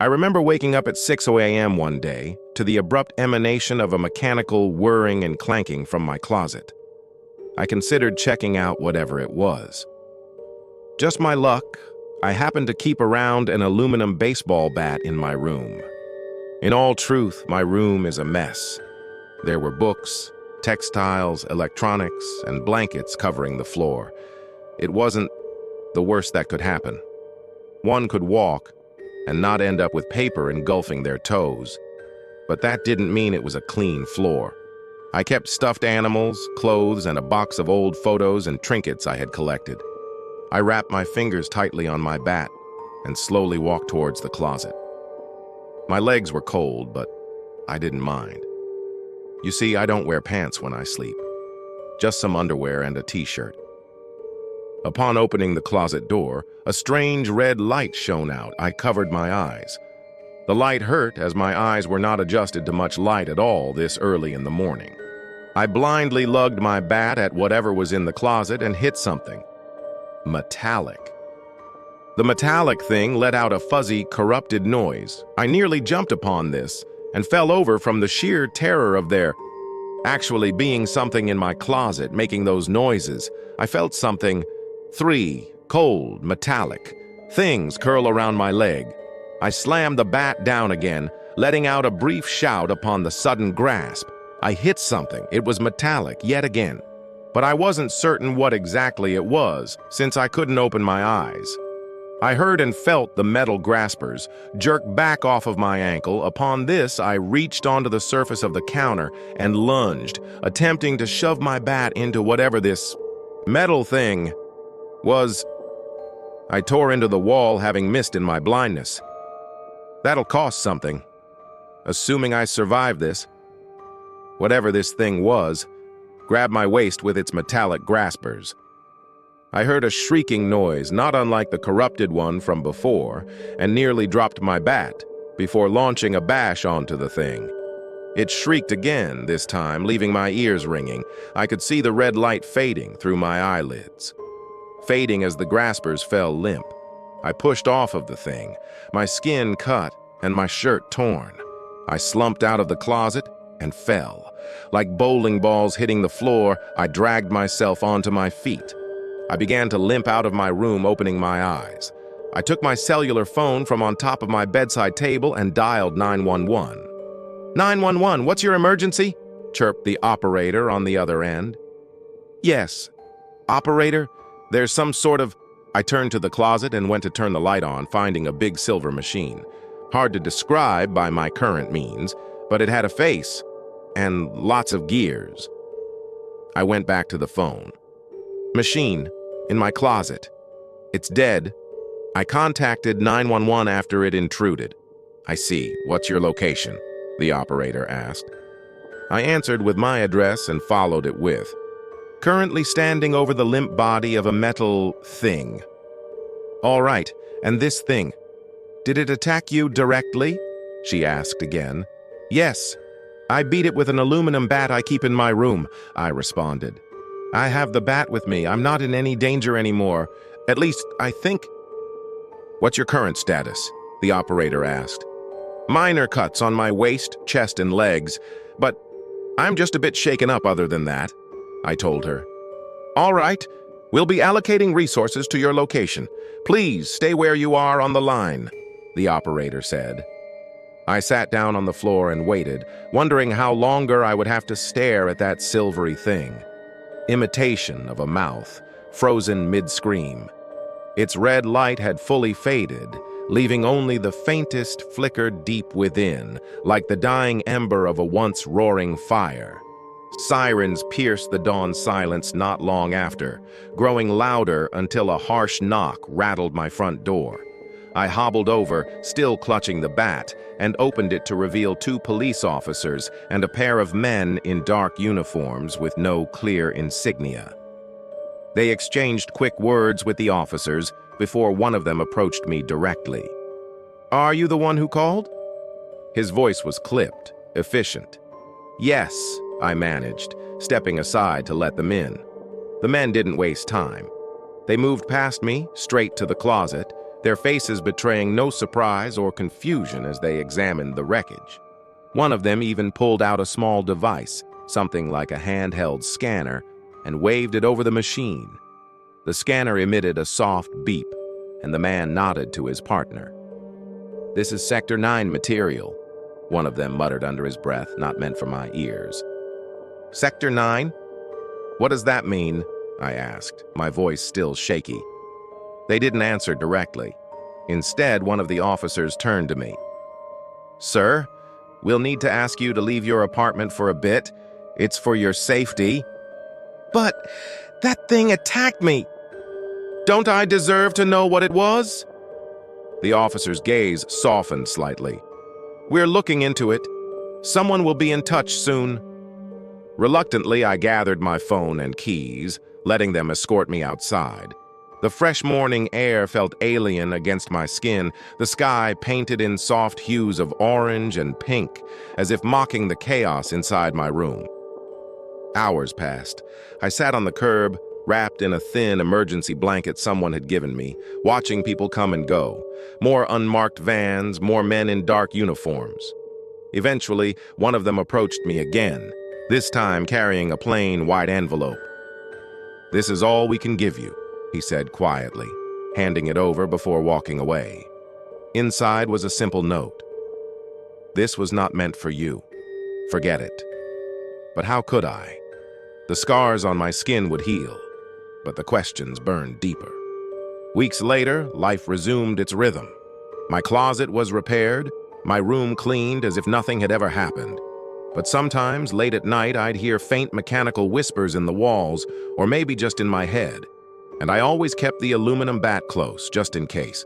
I remember waking up at 6 a.m. one day to the abrupt emanation of a mechanical whirring and clanking from my closet. I considered checking out whatever it was. Just my luck, I happened to keep around an aluminum baseball bat in my room. In all truth, my room is a mess. There were books, textiles, electronics, and blankets covering the floor. It wasn't the worst that could happen. One could walk and not end up with paper engulfing their toes. But that didn't mean it was a clean floor. I kept stuffed animals, clothes, and a box of old photos and trinkets I had collected. I wrapped my fingers tightly on my bat and slowly walked towards the closet. My legs were cold, but I didn't mind. You see, I don't wear pants when I sleep. Just some underwear and a t-shirt. Upon opening the closet door, a strange red light shone out. I covered my eyes. The light hurt as my eyes were not adjusted to much light at all this early in the morning. I blindly lugged my bat at whatever was in the closet and hit something. Metallic. The metallic thing let out a fuzzy, corrupted noise. I nearly jumped upon this and fell over from the sheer terror of there actually being something in my closet making those noises. I felt something, cold, metallic, things curl around my leg. I slammed the bat down again, letting out a brief shout upon the sudden grasp. I hit something. It was metallic yet again, but I wasn't certain what exactly it was since I couldn't open my eyes. I heard and felt the metal graspers jerk back off of my ankle. Upon this, I reached onto the surface of the counter and lunged, attempting to shove my bat into whatever this metal thing was. I tore into the wall, having missed in my blindness. That'll cost something. Assuming I survived this, whatever this thing was, grabbed my waist with its metallic graspers. I heard a shrieking noise, not unlike the corrupted one from before, and nearly dropped my bat before launching a bash onto the thing. It shrieked again, this time leaving my ears ringing. I could see the red light fading through my eyelids. Fading as the graspers fell limp. I pushed off of the thing, my skin cut and my shirt torn. I slumped out of the closet and fell. Like bowling balls hitting the floor, I dragged myself onto my feet. I began to limp out of my room, opening my eyes. I took my cellular phone from on top of my bedside table and dialed 911. 911, what's your emergency? Chirped the operator on the other end. Yes. Operator, there's some sort of... I turned to the closet and went to turn the light on, finding a big silver machine. Hard to describe by my current means, but it had a face and lots of gears. I went back to the phone. Machine, in my closet. It's dead. I contacted 911 after it intruded. I see. What's your location? The operator asked. I answered with my address and followed it with, currently standing over the limp body of a metal thing. All right, and this thing, did it attack you directly? She asked again. Yes, I beat it with an aluminum bat I keep in my room, I responded. I have the bat with me. I'm not in any danger anymore. At least, I think. What's your current status? The operator asked. Minor cuts on my waist, chest, and legs, but I'm just a bit shaken up other than that, I told her. All right, we'll be allocating resources to your location. Please stay where you are on the line, the operator said. I sat down on the floor and waited, wondering how longer I would have to stare at that silvery thing. Imitation of a mouth, frozen mid-scream. Its red light had fully faded, leaving only the faintest flicker deep within, like the dying ember of a once roaring fire. Sirens pierced the dawn silence not long after, growing louder until a harsh knock rattled my front door. I hobbled over, still clutching the bat, and opened it to reveal 2 police officers and a pair of men in dark uniforms with no clear insignia. They exchanged quick words with the officers before one of them approached me directly. Are you the one who called? His voice was clipped, efficient. Yes, I managed, stepping aside to let them in. The men didn't waste time. They moved past me, straight to the closet, their faces betraying no surprise or confusion as they examined the wreckage. One of them even pulled out a small device, something like a handheld scanner, and waved it over the machine. The scanner emitted a soft beep, and the man nodded to his partner. "This is Sector 9 material," one of them muttered under his breath, not meant for my ears. "Sector 9? What does that mean?" I asked, my voice still shaky. They didn't answer directly. Instead, one of the officers turned to me. "Sir, we'll need to ask you to leave your apartment for a bit. It's for your safety." "But that thing attacked me. Don't I deserve to know what it was?" The officer's gaze softened slightly. "We're looking into it. Someone will be in touch soon." Reluctantly, I gathered my phone and keys, letting them escort me outside. The fresh morning air felt alien against my skin, the sky painted in soft hues of orange and pink, as if mocking the chaos inside my room. Hours passed. I sat on the curb, wrapped in a thin emergency blanket someone had given me, watching people come and go. More unmarked vans, more men in dark uniforms. Eventually, one of them approached me again, this time carrying a plain white envelope. "This is all we can give you," he said quietly, handing it over before walking away. Inside was a simple note. "This was not meant for you. Forget it." But how could I? The scars on my skin would heal, but the questions burned deeper. Weeks later, life resumed its rhythm. My closet was repaired, my room cleaned as if nothing had ever happened. But sometimes, late at night, I'd hear faint mechanical whispers in the walls, or maybe just in my head. And I always kept the aluminum bat close, just in case.